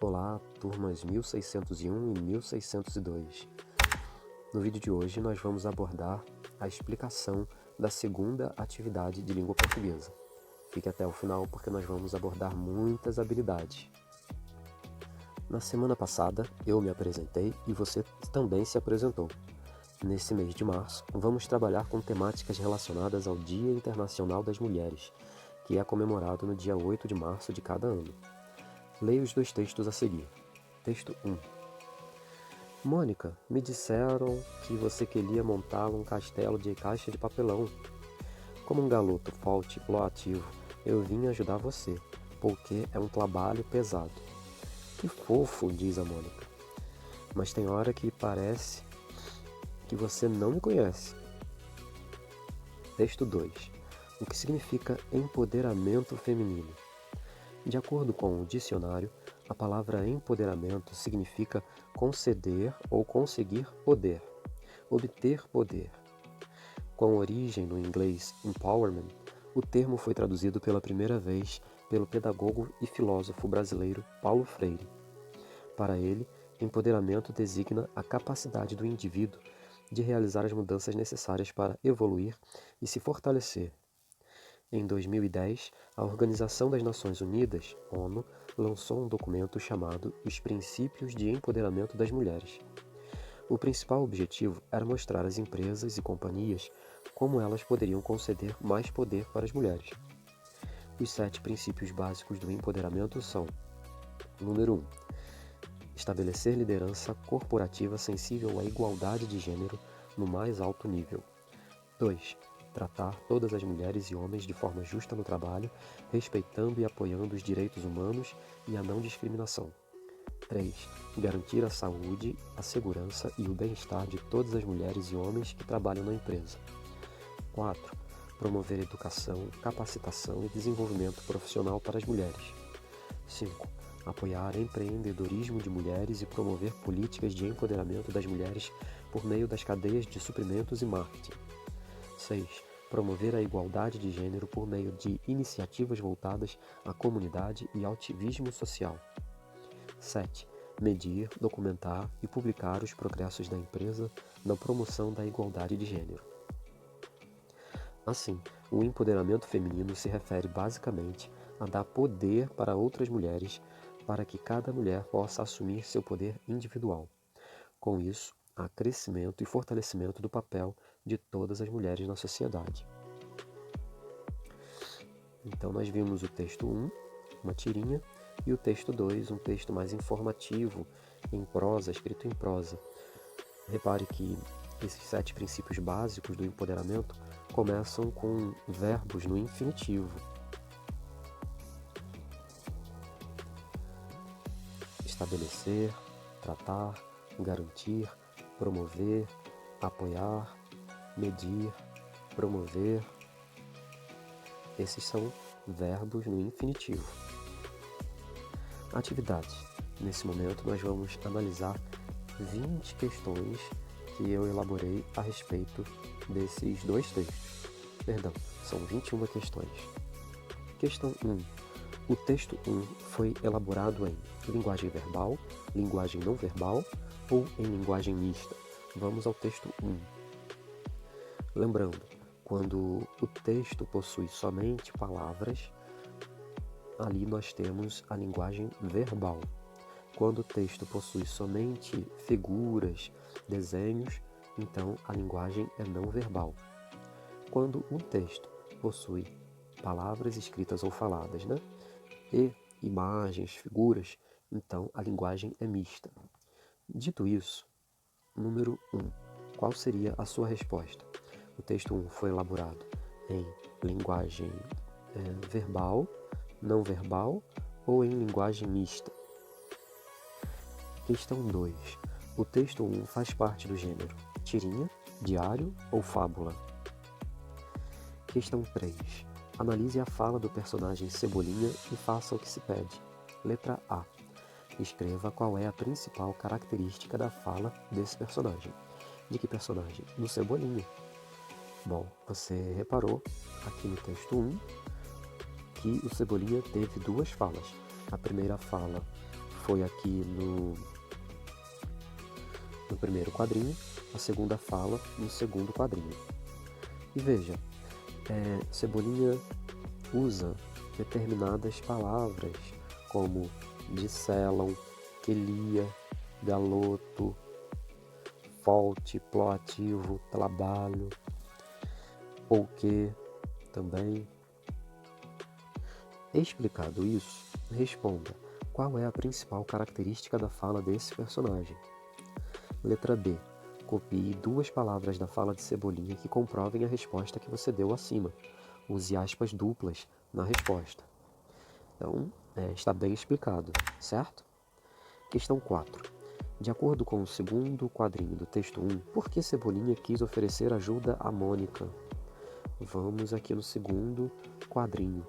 Olá, turmas 1601 e 1602. No vídeo de hoje nós vamos abordar a explicação da segunda atividade de língua portuguesa. Fique até o final porque nós vamos abordar muitas habilidades. Na semana passada eu me apresentei e você também se apresentou. Nesse mês de março, vamos trabalhar com temáticas relacionadas ao Dia Internacional das Mulheres, que é comemorado no dia 8 de março de cada ano. Leia os dois textos a seguir. Texto 1. Mônica, me disseram que você queria montar um castelo de caixa de papelão. Como um garoto forte e proativo, eu vim ajudar você, porque é um trabalho pesado. Que fofo, diz a Mônica. Mas tem hora que parece que você não me conhece. Texto 2. O que significa empoderamento feminino? De acordo com o dicionário, a palavra empoderamento significa conceder ou conseguir poder, obter poder. Com origem no inglês empowerment, o termo foi traduzido pela primeira vez pelo pedagogo e filósofo brasileiro Paulo Freire. Para ele, empoderamento designa a capacidade do indivíduo de realizar as mudanças necessárias para evoluir e se fortalecer. Em 2010, a Organização das Nações Unidas, ONU, lançou um documento chamado Os Princípios de Empoderamento das Mulheres. O principal objetivo era mostrar às empresas e companhias como elas poderiam conceder mais poder para as mulheres. Os 7 princípios básicos do empoderamento são: número 1. Estabelecer liderança corporativa sensível à igualdade de gênero no mais alto nível. 2. Tratar todas as mulheres e homens de forma justa no trabalho, respeitando e apoiando os direitos humanos e a não discriminação. 3. Garantir a saúde, a segurança e o bem-estar de todas as mulheres e homens que trabalham na empresa. 4. Promover educação, capacitação e desenvolvimento profissional para as mulheres. 5. Apoiar empreendedorismo de mulheres e promover políticas de empoderamento das mulheres por meio das cadeias de suprimentos e marketing. 6. Promover a igualdade de gênero por meio de iniciativas voltadas à comunidade e ao ativismo social. 7. Medir, documentar e publicar os progressos da empresa na promoção da igualdade de gênero. Assim, o empoderamento feminino se refere basicamente a dar poder para outras mulheres para que cada mulher possa assumir seu poder individual. Com isso, há crescimento e fortalecimento do papel de todas as mulheres na sociedade. Então nós vimos o texto 1, uma tirinha, e o texto 2, um texto mais informativo, em prosa, escrito em prosa. Repare que esses 7 princípios básicos do empoderamento começam com verbos no infinitivo. Estabelecer, tratar, garantir, promover, apoiar, medir, promover. Esses são verbos no infinitivo. Atividades. Nesse momento nós vamos analisar 20 questões que eu elaborei a respeito desses dois textos. Perdão, são 21 questões. Questão 1. O texto 1 foi elaborado em linguagem verbal, linguagem não verbal ou em linguagem mista. Vamos ao texto 1. Lembrando, quando o texto possui somente palavras, ali nós temos a linguagem verbal. Quando o texto possui somente figuras, desenhos, então a linguagem é não verbal. Quando um texto possui palavras escritas ou faladas, e imagens, figuras, então a linguagem é mista. Dito isso, número 1. Qual seria a sua resposta? O texto 1 foi elaborado em linguagem verbal, não verbal ou em linguagem mista? Questão 2. O texto 1 faz parte do gênero tirinha, diário ou fábula? Questão 3. Analise a fala do personagem Cebolinha e faça o que se pede. Letra A. Escreva qual é a principal característica da fala desse personagem. De que personagem? Do Cebolinha. Bom, você reparou aqui no texto 1 que o Cebolinha teve 2 falas. A primeira fala foi aqui no primeiro quadrinho, a segunda fala no segundo quadrinho. E veja, Cebolinha usa determinadas palavras como disselam, quelia, galoto, folte, proativo, trabalho, porquê também. Explicado isso, responda qual é a principal característica da fala desse personagem. Letra B. Copie 2 palavras da fala de Cebolinha que comprovem a resposta que você deu acima. Use aspas duplas na resposta. Então, está bem explicado, certo? Questão 4. De acordo com o segundo quadrinho do texto 1, por que Cebolinha quis oferecer ajuda a Mônica? Vamos aqui no segundo quadrinho.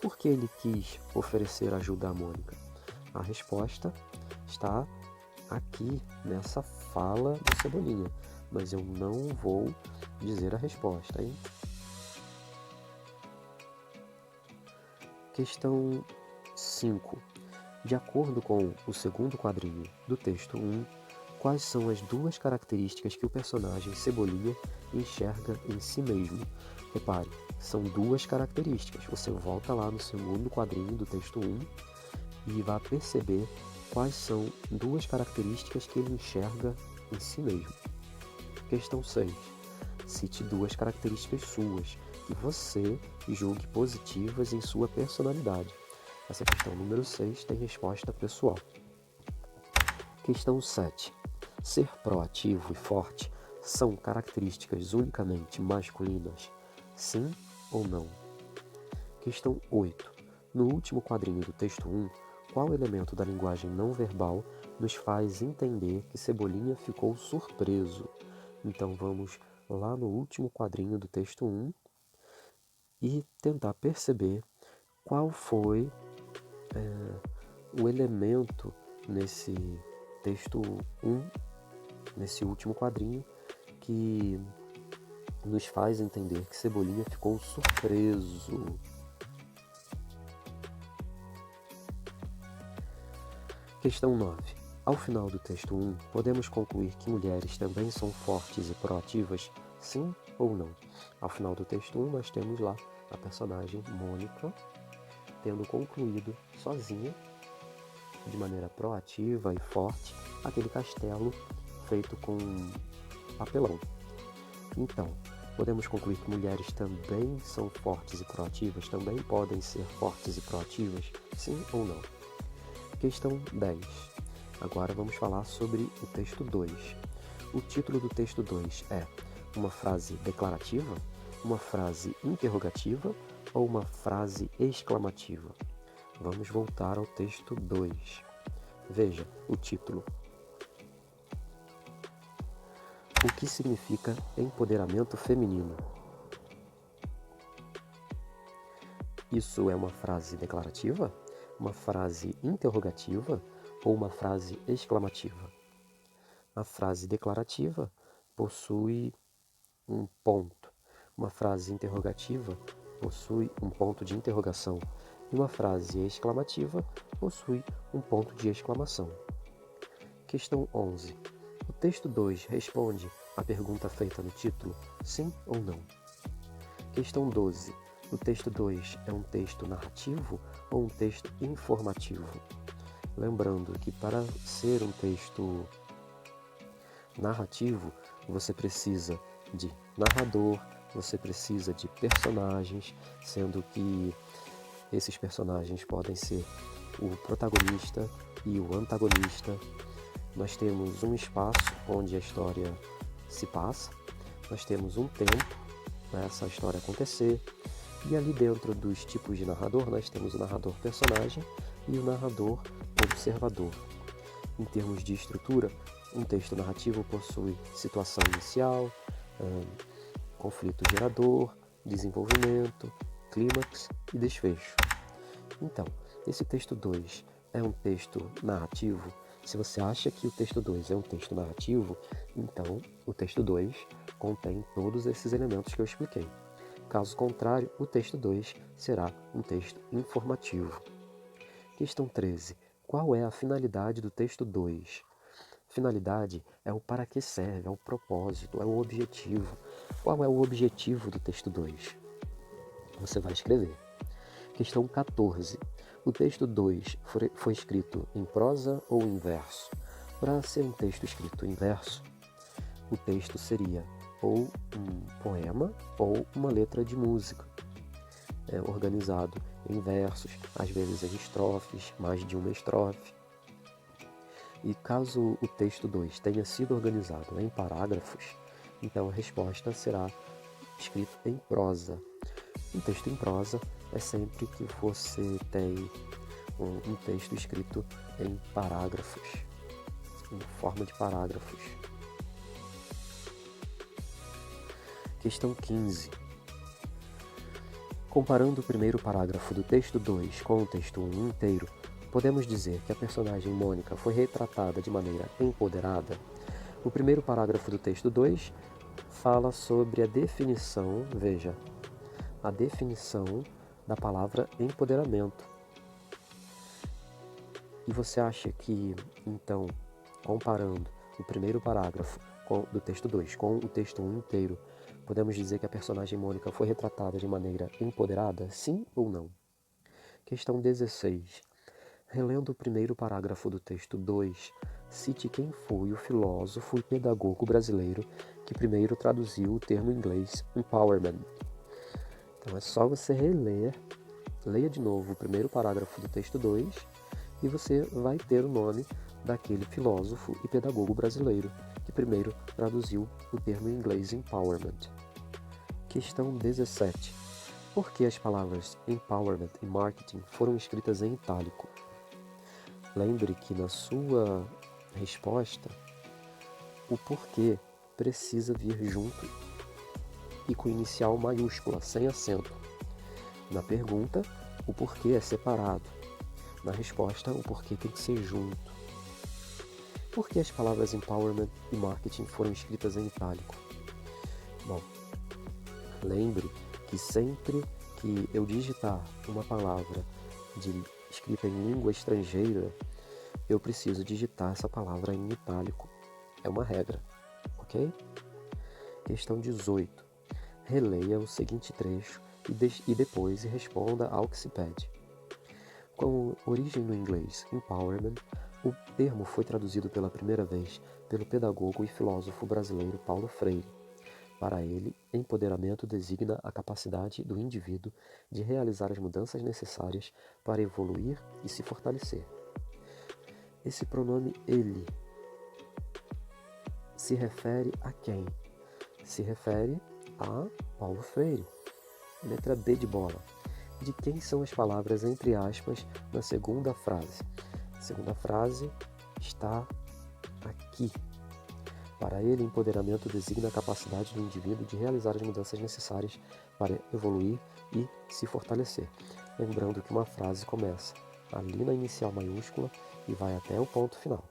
Por que ele quis oferecer ajuda a Mônica? A resposta está aqui nessa fala do Cebolinha, mas eu não vou dizer a resposta, hein? Questão 5. De acordo com o segundo quadrinho do texto 1, quais são as 2 características que o personagem Cebolinha enxerga em si mesmo? Repare, são 2 características. Você volta lá no segundo quadrinho do texto 1 e vai perceber quais são 2 características que ele enxerga em si mesmo. Questão 6. Cite 2 características suas que você julgue positivas em sua personalidade. Essa questão número 6 tem resposta pessoal. Questão 7. Ser proativo e forte são características unicamente masculinas? Sim ou não? Questão 8. No último quadrinho do texto 1, qual elemento da linguagem não verbal nos faz entender que Cebolinha ficou surpreso? Então vamos lá no último quadrinho do texto 1 e tentar perceber qual foi o elemento nesse texto 1, nesse último quadrinho, que nos faz entender que Cebolinha ficou surpreso. Questão 9. Ao final do texto 1, podemos concluir que mulheres também são fortes e proativas? Sim ou não? Ao final do texto 1, nós temos lá a personagem Mônica tendo concluído sozinha, de maneira proativa e forte, aquele castelo feito com papelão. Então, podemos concluir que mulheres também são fortes e proativas, também podem ser fortes e proativas, sim ou não? Questão 10. Agora vamos falar sobre o texto 2. O título do texto 2 é uma frase declarativa, uma frase interrogativa ou uma frase exclamativa? Vamos voltar ao texto 2. Veja o título. O que significa empoderamento feminino? Isso é uma frase declarativa, uma frase interrogativa ou uma frase exclamativa? A frase declarativa possui um ponto. Uma frase interrogativa possui um ponto de interrogação. E uma frase exclamativa possui um ponto de exclamação. Questão 11. O texto 2 responde à pergunta feita no título, sim ou não? Questão 12. O texto 2 é um texto narrativo ou um texto informativo? Lembrando que para ser um texto narrativo, você precisa de narrador, você precisa de personagens, sendo que esses personagens podem ser o protagonista e o antagonista. Nós temos um espaço onde a história se passa, nós temos um tempo para essa história acontecer, e ali dentro dos tipos de narrador, nós temos o narrador personagem e o narrador observador. Em termos de estrutura, um texto narrativo possui situação inicial, conflito gerador, desenvolvimento, clímax e desfecho. Então, esse texto 2 é um texto narrativo? Se você acha que o texto 2 é um texto narrativo, então o texto 2 contém todos esses elementos que eu expliquei. Caso contrário, o texto 2 será um texto informativo. Questão 13. Qual é a finalidade do texto 2? Finalidade é o para que serve, é o propósito, é o objetivo. Qual é o objetivo do texto 2? Você vai escrever. Questão 14. O texto 2 foi escrito em prosa ou em verso? Para ser um texto escrito em verso, o texto seria ou um poema ou uma letra de música, organizado em versos, às vezes em estrofes, mais de uma estrofe. E caso o texto 2 tenha sido organizado em parágrafos, então a resposta será escrito em prosa. Um texto em prosa é sempre que você tem um texto escrito em parágrafos, em forma de parágrafos. Questão 15. Comparando o primeiro parágrafo do texto 2 com o texto 1 inteiro, podemos dizer que a personagem Mônica foi retratada de maneira empoderada? O primeiro parágrafo do texto 2 fala sobre a definição, veja, a definição da palavra empoderamento. E você acha que, então, comparando o primeiro parágrafo do texto 2 com o texto 1 inteiro, podemos dizer que a personagem Mônica foi retratada de maneira empoderada? Sim ou não? Questão 16. Relendo o primeiro parágrafo do texto 2, cite quem foi o filósofo e pedagogo brasileiro que primeiro traduziu o termo inglês empowerment. Então é só você reler, leia de novo o primeiro parágrafo do texto 2 e você vai ter o nome daquele filósofo e pedagogo brasileiro que primeiro traduziu o termo em inglês empowerment. Questão 17. Por que as palavras empowerment e marketing foram escritas em itálico? Lembre que na sua resposta, o porquê precisa vir junto e com inicial maiúscula, sem acento. Na pergunta, o porquê é separado. Na resposta, o porquê tem que ser junto. Por que as palavras empowerment e marketing foram escritas em itálico? Bom, lembre que sempre que eu digitar uma palavra escrita em língua estrangeira, eu preciso digitar essa palavra em itálico. É uma regra, ok? Questão 18. Releia o seguinte trecho e depois responda ao que se pede. Com origem no inglês empowerment, o termo foi traduzido pela primeira vez pelo pedagogo e filósofo brasileiro Paulo Freire. Para ele, empoderamento designa a capacidade do indivíduo de realizar as mudanças necessárias para evoluir e se fortalecer. Esse pronome ele se refere a quem? Se refere a Paulo Freire. Letra B de bola. De quem são as palavras entre aspas na segunda frase? A segunda frase está aqui. Para ele, empoderamento designa a capacidade do indivíduo de realizar as mudanças necessárias para evoluir e se fortalecer. Lembrando que uma frase começa ali na inicial maiúscula e vai até o ponto final.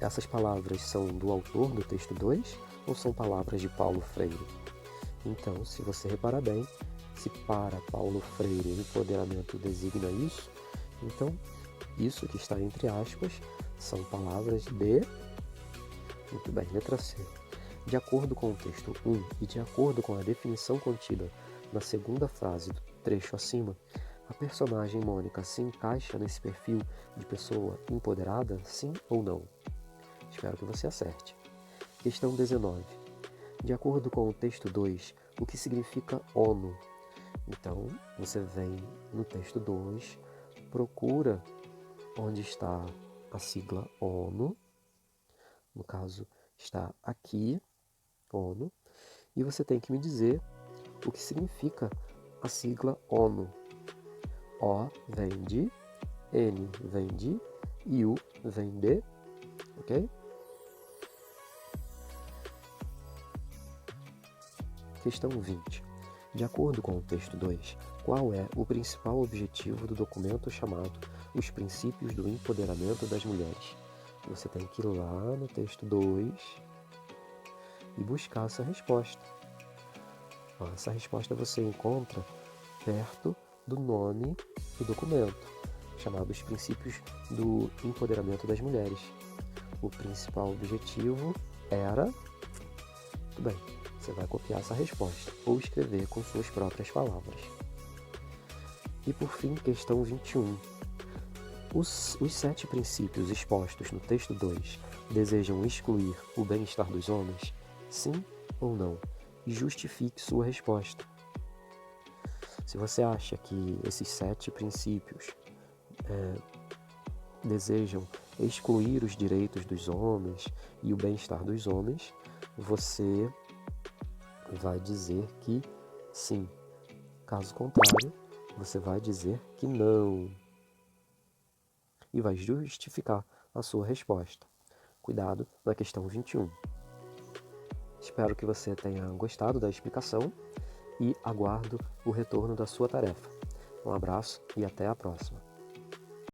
Essas palavras são do autor do texto 2 ou são palavras de Paulo Freire? Então, se você reparar bem, se para Paulo Freire empoderamento designa isso, então isso que está entre aspas são palavras de... Muito bem, letra C. De acordo com o texto 1 e de acordo com a definição contida na segunda frase do trecho acima, a personagem Mônica se encaixa nesse perfil de pessoa empoderada, sim ou não? Espero que você acerte. Questão 19. De acordo com o texto 2, o que significa ONU? Então, você vem no texto 2, procura onde está a sigla ONU, no caso está aqui, ONU, e você tem que me dizer o que significa a sigla ONU. O vem de, N vem de e U vem de, ok? Questão 20. De acordo com o texto 2, qual é o principal objetivo do documento chamado Os Princípios do Empoderamento das Mulheres? Você tem que ir lá no texto 2 e buscar essa resposta. Essa resposta você encontra perto do nome do documento. chamados princípios do empoderamento das mulheres. O principal objetivo era... Tudo bem, você vai copiar essa resposta ou escrever com suas próprias palavras. E por fim, questão 21. Os 7 princípios expostos no texto 2 desejam excluir o bem-estar dos homens? Sim ou não? E justifique sua resposta. Se você acha que esses 7 princípios desejam excluir os direitos dos homens e o bem-estar dos homens, você vai dizer que sim. Caso contrário, você vai dizer que não. E vai justificar a sua resposta. Cuidado na questão 21. Espero que você tenha gostado da explicação e aguardo o retorno da sua tarefa. Um abraço e até a próxima.